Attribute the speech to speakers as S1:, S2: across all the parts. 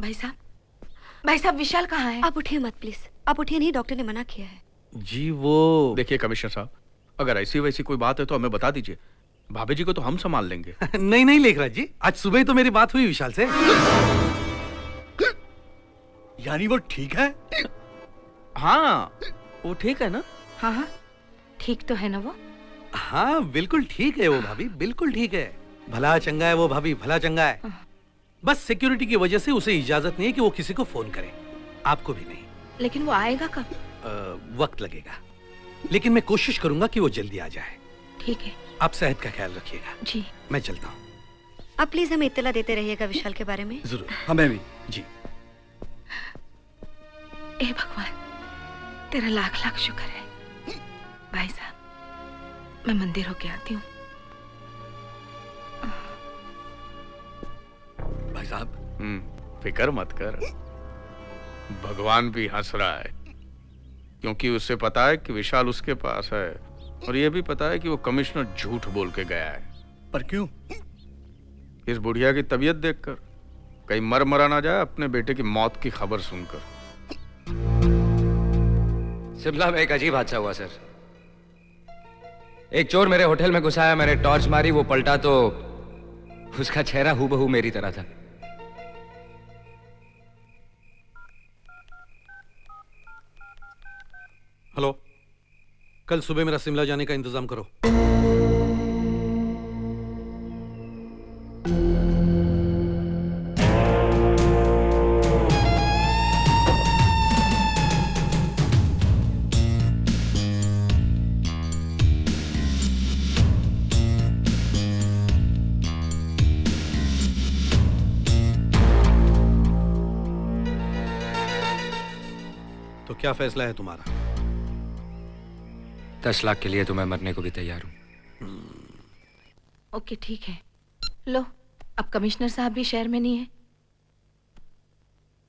S1: भाई साहब विशाल कहाँ है?
S2: आप उठिए मत प्लीज, आप उठिए नहीं, डॉक्टर ने मना किया है।
S3: जी वो
S4: देखिए कमिश्नर साहब, अगर ऐसी वैसी कोई बात है तो हमें बता दीजिए, भाभी जी को तो हम संभाल लेंगे।
S3: नहीं नहीं लेखराज जी, आज सुबह ही तो मेरी बात हुई विशाल से।
S5: यानी वो ठीक है?
S4: हाँ वो ठीक है ना?
S1: हाँ हाँ ठीक तो है ना वो?
S3: हाँ बिल्कुल ठीक है वो भाभी, बिल्कुल ठीक है। भला चंगा है वो भाभी, भला चंगा है। बस सिक्योरिटी की वजह से उसे इजाजत नहीं है कि वो किसी को फोन करे, आपको भी नहीं।
S1: लेकिन वो आएगा कब?
S3: वक्त लगेगा, लेकिन मैं कोशिश करूंगा कि वो जल्दी आ जाए।
S1: ठीक है।
S3: आप सेहत का ख्याल रखिएगा।
S1: जी
S3: मैं चलता हूँ।
S2: आप प्लीज हमें इत्तला देते रहिएगा विशाल के बारे में।
S3: जरूर।
S5: हमें भी।
S3: जी।
S1: ए भगवान, तेरा लाख लाख शुक्र है। भाई साहब मैं मंदिर होके आती हूँ।
S5: भाई साहब
S4: फिक्र मत कर, भगवान भी हंस रहा है, क्योंकि उसे पता है कि विशाल उसके पास है, और यह भी पता है कि वो कमिश्नर झूठ बोल के गया है।
S5: पर क्यों?
S4: इस बुढ़िया की तबीयत देखकर कहीं मर मरा ना जाए अपने बेटे की मौत की खबर सुनकर।
S6: शिमला में एक अजीब हादसा हुआ सर। एक चोर मेरे होटल में घुसाया, मैंने टॉर्च मारी, वो पलटा तो उसका चेहरा हूबहू मेरी तरह था।
S3: हेलो, कल सुबह मेरा शिमला जाने का इंतजाम करो। तो क्या फैसला है तुम्हारा?
S6: 10 लाख के लिए तो मैं मरने को भी तैयार हूं।
S1: ओके ठीक है, लो अब कमिश्नर साहब भी शहर में नहीं है।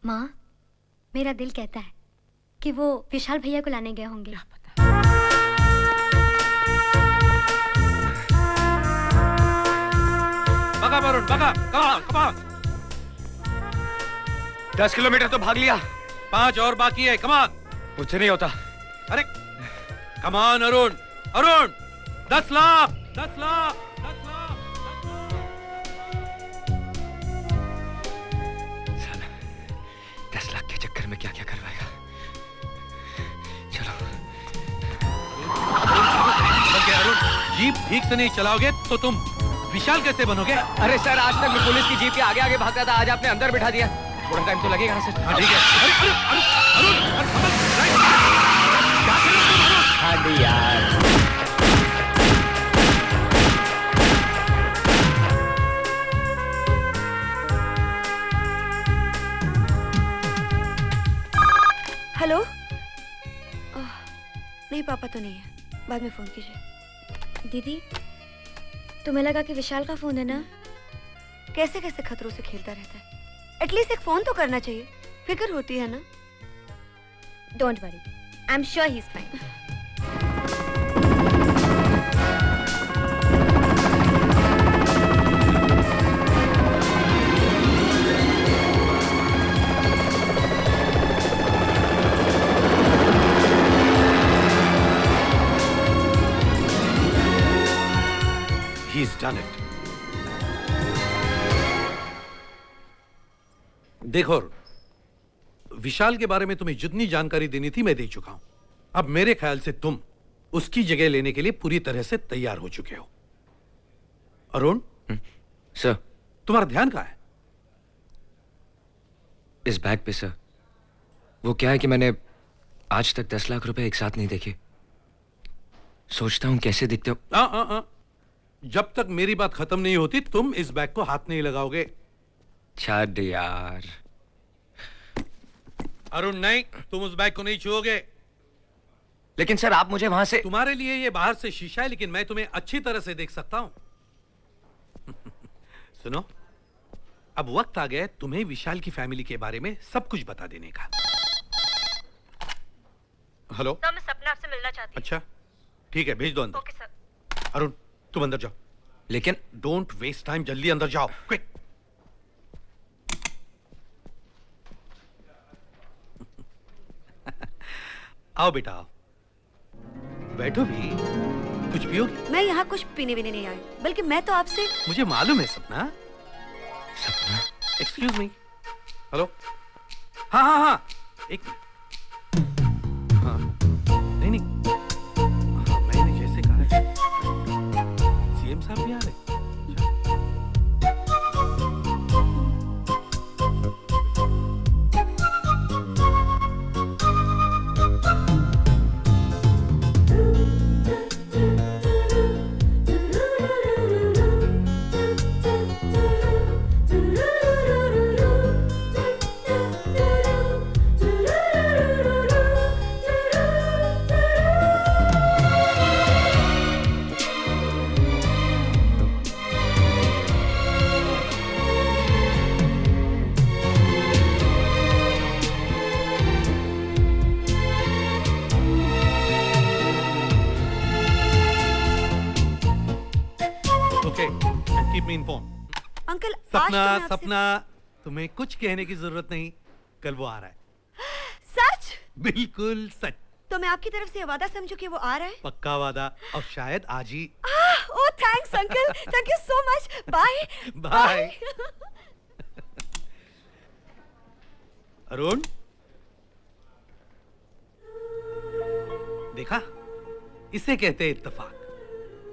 S2: माँ, मेरा दिल कहता है कि वो विशाल भैया को लाने गए होंगे।
S1: क्या पता।
S3: भगा वरुण, भगा, कम ऑन।
S6: 10 किलोमीटर तो भाग लिया,
S3: 5 और बाकी है, कम ऑन।
S6: मुझसे नहीं होता।
S3: अरे कम ऑन अरुण, अरुण 10 लाख, 10 लाख, 10 लाख, 10 लाख।
S6: साला 10 लाख के चक्कर में क्या क्या करवाएगा। चलो।
S3: अरुण, जीप ठीक से नहीं चलाओगे तो तुम विशाल कैसे बनोगे?
S6: अरे सर, आज तक मैं पुलिस की जीप के आगे आगे भागता था, आज आपने अंदर बिठा दिया, थोड़ा टाइम तो लगेगा ना सर।
S3: हाँ ठीक है। अरे अरे अरुण, अरुण, अरुण, समझ, राइट। क्या कर रहे हो तुम, अरुण?
S6: हाँ यार।
S2: हेलो। नहीं पापा तो नहीं है, बाद में फोन कीजिए। दीदी, तुम्हें लगा कि विशाल का फोन है ना? कैसे कैसे खतरों से खेलता रहता है। एटलीस्ट एक फोन तो करना चाहिए, फिक्र होती है ना। Don't worry, I am sure he is fine.
S3: He's done it. देखो, विशाल के बारे में तुम्हें जितनी जानकारी देनी थी मैं दे चुका हूं। अब मेरे ख्याल से तुम उसकी जगह लेने के लिए पूरी तरह से तैयार हो चुके हो। अरुण,
S6: सर,
S3: तुम्हारा ध्यान कहां है?
S6: इस बैग पे सर। वो क्या है कि मैंने आज तक 10 लाख रुपए एक साथ नहीं देखे। सोचता हूं कैसे दिखते हो।
S3: जब तक मेरी बात खत्म नहीं होती तुम इस बैग को हाथ नहीं लगाओगे।
S6: छाड़ यार।
S3: अरुण नहीं, तुम उस बैग को नहीं छुओगे।
S6: लेकिन सर आप मुझे वहां से।
S3: तुम्हारे लिए ये बाहर से शीशा है, लेकिन मैं तुम्हें अच्छी तरह से देख सकता हूं। सुनो, अब वक्त आ गया है तुम्हें विशाल की फैमिली के बारे में सब कुछ बता देने का। हेलो
S2: तो मैं सपना आपसे मिलना चाहती हूँ।
S3: अच्छा ठीक है, भेज दो अंदर।
S2: Okay sir.
S3: अरुण तुम अंदर जाओ।
S6: लेकिन
S3: डोंट वेस्ट टाइम, जल्दी अंदर जाओ, क्विक। आओ बेटा आओ, बैठो भी, कुछ पियोगी?
S2: मैं यहाँ कुछ पीने वीने नहीं आई, बल्कि मैं तो आपसे
S3: मुझे मालूम है सपना।
S6: सपना?
S3: Excuse me. हेलो। हाँ हाँ हाँ, एक मिनट। हाँ नहीं नहीं, हाँ मैंने जैसे कहा है, सीएम साहब भी आ रहे। Okay, keep me informed.
S2: Uncle आज
S3: सपना
S2: तो मैं आपसे-
S3: सपना, तुम्हें कुछ कहने की जरूरत नहीं, कल वो आ रहा है।
S2: सच?
S3: बिल्कुल सच,
S2: तो मैं आपकी तरफ से ये वादा समझू कि वो आ रहा है?
S3: पक्का वादा, और शायद आज ही।
S2: Oh thanks uncle, thank you so much. Bye
S3: bye. Arun, देखा, इसे कहते हैं इत्तेफाक।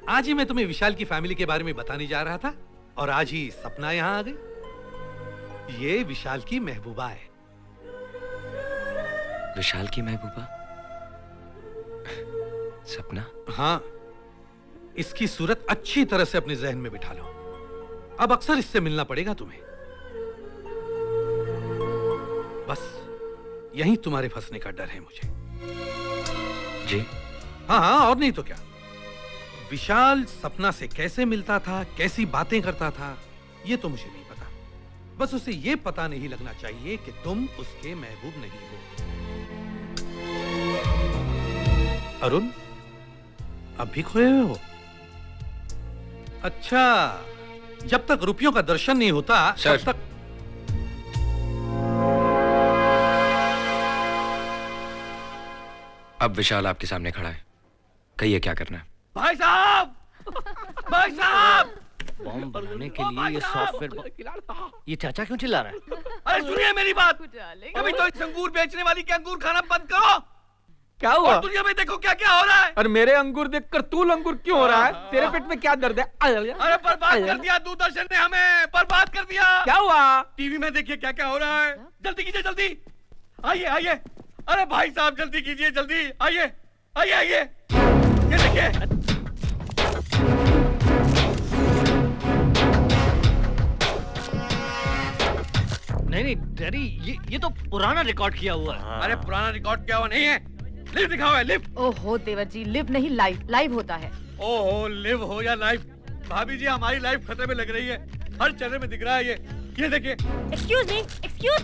S3: आज ही मैं तुम्हें विशाल की फैमिली के बारे में बताने जा रहा था, और आज ही सपना यहां आ गई। ये विशाल की महबूबा है।
S6: विशाल की महबूबा? सपना?
S3: हाँ, इसकी सूरत अच्छी तरह से अपने जहन में बिठा लो। अब अक्सर इससे मिलना पड़ेगा तुम्हें। बस यही तुम्हारे फंसने का डर है मुझे।
S6: जी?
S3: हाँ हाँ, और नहीं तो क्या। विशाल सपना से कैसे मिलता था, कैसी बातें करता था, ये तो मुझे नहीं पता। बस उसे ये पता नहीं लगना चाहिए कि तुम उसके महबूब नहीं हो। अरुण, अब भी खोए हुए हो? अच्छा, जब तक रुपयों का दर्शन नहीं होता
S6: सर।
S3: तब तक।
S6: अब विशाल आपके सामने खड़ा है, कहिए क्या करना है?
S5: भाई साहब, भाई साहब,
S7: बॉम्ब बनाने के लिए ये सॉफ्टवेयर। ये चाचा क्यों चिल्ला रहा है?
S5: अरे सुनिए मेरी बात, अभी तो इस अंगूर बेचने वाली के अंगूर खाना बंद करो।
S7: क्या हुआ?
S5: और दुनिया में देखो क्या क्या हो रहा है।
S7: और मेरे अंगूर देखकर तू अंगूर क्यों हो रहा है? तेरे पेट में क्या दर्द है?
S5: अरे बर्बाद कर दिया दूरदर्शन ने, हमें बर्बाद कर दिया।
S7: क्या हुआ?
S5: टीवी में देखिए क्या क्या हो रहा है। जल्दी कीजिए, जल्दी आइए आइए। अरे भाई साहब जल्दी कीजिए, जल्दी आइए आइए आइए। ये देखिए,
S7: नहीं डैडी, ये तो पुराना रिकॉर्ड किया हुआ है।
S5: अरे पुराना रिकॉर्ड क्या हुआ नहीं है। लिव दिखाओ है, लिव।
S1: ओहो देवर जी, लिव नहीं लाइव, लाइव होता है।
S5: ओहो, लिव हो या लाइफ, भाभी जी हमारी लाइफ खतरे में लग रही है। हर चैनल में दिख रहा है ये देखिए।
S2: एक्सक्यूज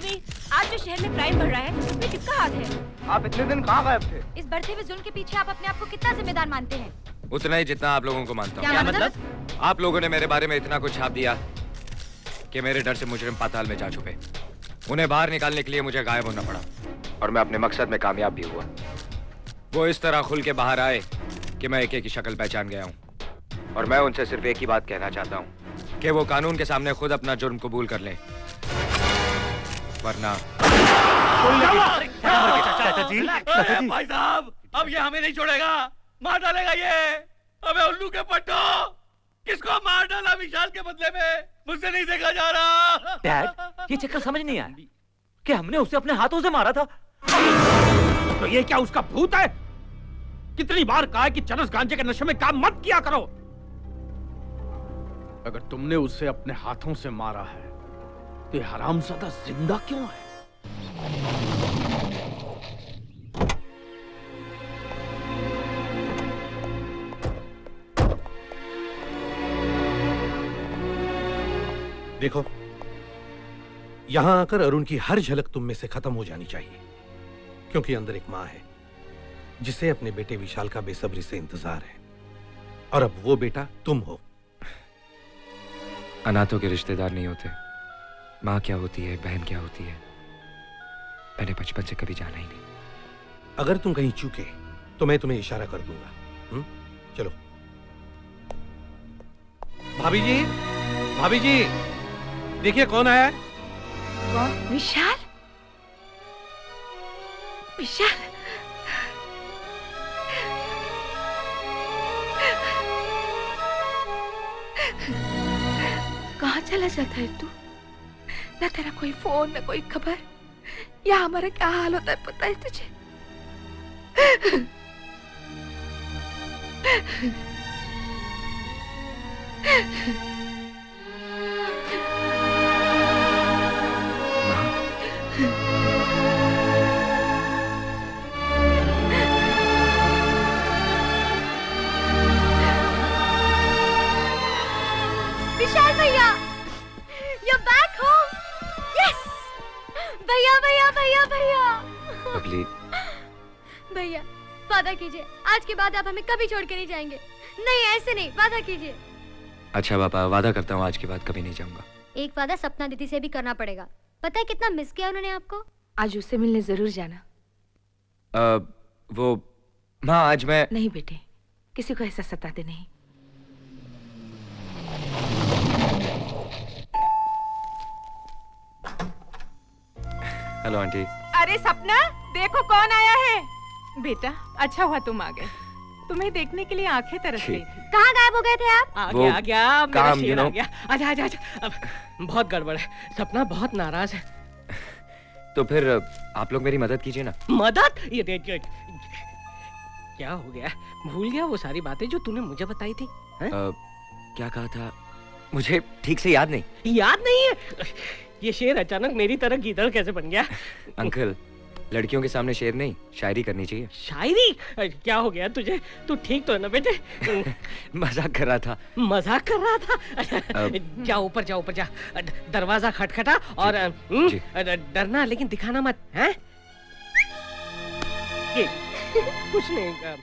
S2: मी, आज जो शहर में क्राइम बढ़ रहा है उसमें किसका हाथ है?
S5: आप इतने दिन कहाँ गायब थे?
S2: इस बढ़ते हुए जुल्म के पीछे आप अपने आप को कितना जिम्मेदार मानते हैं?
S6: उतना ही जितना आप लोगों को मानता हूँ।
S2: क्या मतलब?
S6: आप लोगों ने मेरे बारे में इतना कुछ छाप दिया कि मेरे डर से मुजरिम पाताल में जा चुके। उन्हें बाहर निकालने के लिए मुझे गायब होना पड़ा, और मैं अपने मकसद में कामयाब भी हुआ। वो इस तरह खुल के बाहर आए कि मैं एक एक की शक्ल पहचान गया हूँ, और मैं उनसे सिर्फ एक ही बात कहना चाहता हूँ कि वो कानून के सामने खुद अपना जुर्म कबूल कर लें, वरना।
S5: चाचा जी, भाई साहब अब ये हमें नहीं छोड़ेगा, मार डालेगा ये। अबे उल्लू के पट्टो, किसको मार डाला विशाल के बदले में? मुझसे नहीं देखा जा रहा।
S7: डैड, ये चक्कर समझ नहीं आया कि हमने उसे अपने हाथों से मारा था।
S8: तो ये क्या उसका भूत है? कितनी बार कहा है कि चरस गांजे के नशे में काम मत किया करो। अगर तुमने उसे अपने हाथों से मारा है तो ये हरामजादा जिंदा क्यों है?
S3: देखो, यहां आकर अरुण की हर झलक तुम में से खत्म हो जानी चाहिए, क्योंकि अंदर एक मां है जिसे अपने बेटे विशाल का बेसब्री से इंतजार है, और अब वो बेटा तुम हो।
S6: अनाथों के रिश्तेदार नहीं होते। माँ क्या होती है, बहन क्या होती है, मैंने बचपन से कभी जाना ही नहीं।
S3: अगर तुम कहीं चूके तो मैं तुम्हें इशारा कर दूंगा। चलो। भाभी जी देखिए कौन आया है।
S1: कौन? विशाल? विशाल? कहाँ चला जाता है तू? ना तेरा कोई फोन ना कोई खबर। या हमारा क्या हाल होता है पता है तुझे?
S2: विशाल भैया, you're back home. Yes. भैया भैया भैया भैया
S6: बबली,
S2: भैया वादा कीजिए, आज के बाद आप हमें कभी छोड़ के नहीं जाएंगे। नहीं ऐसे नहीं, वादा कीजिए।
S6: अच्छा पापा, वादा करता हूँ आज के बाद कभी नहीं जाऊंगा।
S2: एक वादा सपना दीदी से भी करना पड़ेगा। पता है कितना मिस किया उन्होंने आपको।
S1: आज उससे मिलने जरूर जाना।
S6: वो माँ, आज मैं
S1: नहीं बेटे, किसी को ऐसा सताते नहीं।
S6: Hello aunty.
S9: अरे सपना, देखो कौन आया है। बेटा अच्छा हुआ तुम आ गए, तुम्हें देखने के लिए आंखें तरस गई थी।
S2: कहाँ गायब हो गए थे आप?
S8: आ
S6: वो
S8: गया, आ गया, मेरा
S6: काम,
S8: शेर
S6: you
S8: आ
S6: know।
S8: गया। आजा आजा आजा। अब बहुत गड़बड़ है, सपना बहुत नाराज है।
S6: तो फिर आप लोग मेरी मदद कीजिए ना।
S8: मदद? ये क्या हो गया? भूल गया वो सारी बातें जो तूने मुझे बताई थी?
S6: क्या कहा था मुझे ठीक से याद नहीं।
S8: याद नहीं है? ये शेर अचानक मेरी तरह गीदड़ कैसे बन गया?
S6: अंकल, लड़कियों के सामने शेर नहीं, शायरी करनी चाहिए।
S8: शायरी? क्या हो गया तुझे? तू ठीक तो है ना बेटे?
S6: मजाक कर रहा था।
S8: मजाक कर रहा था? जा ऊपर जा, ऊपर जा। दरवाजा खटखटा और डरना लेकिन दिखाना मत, हैं? कुछ नहीं।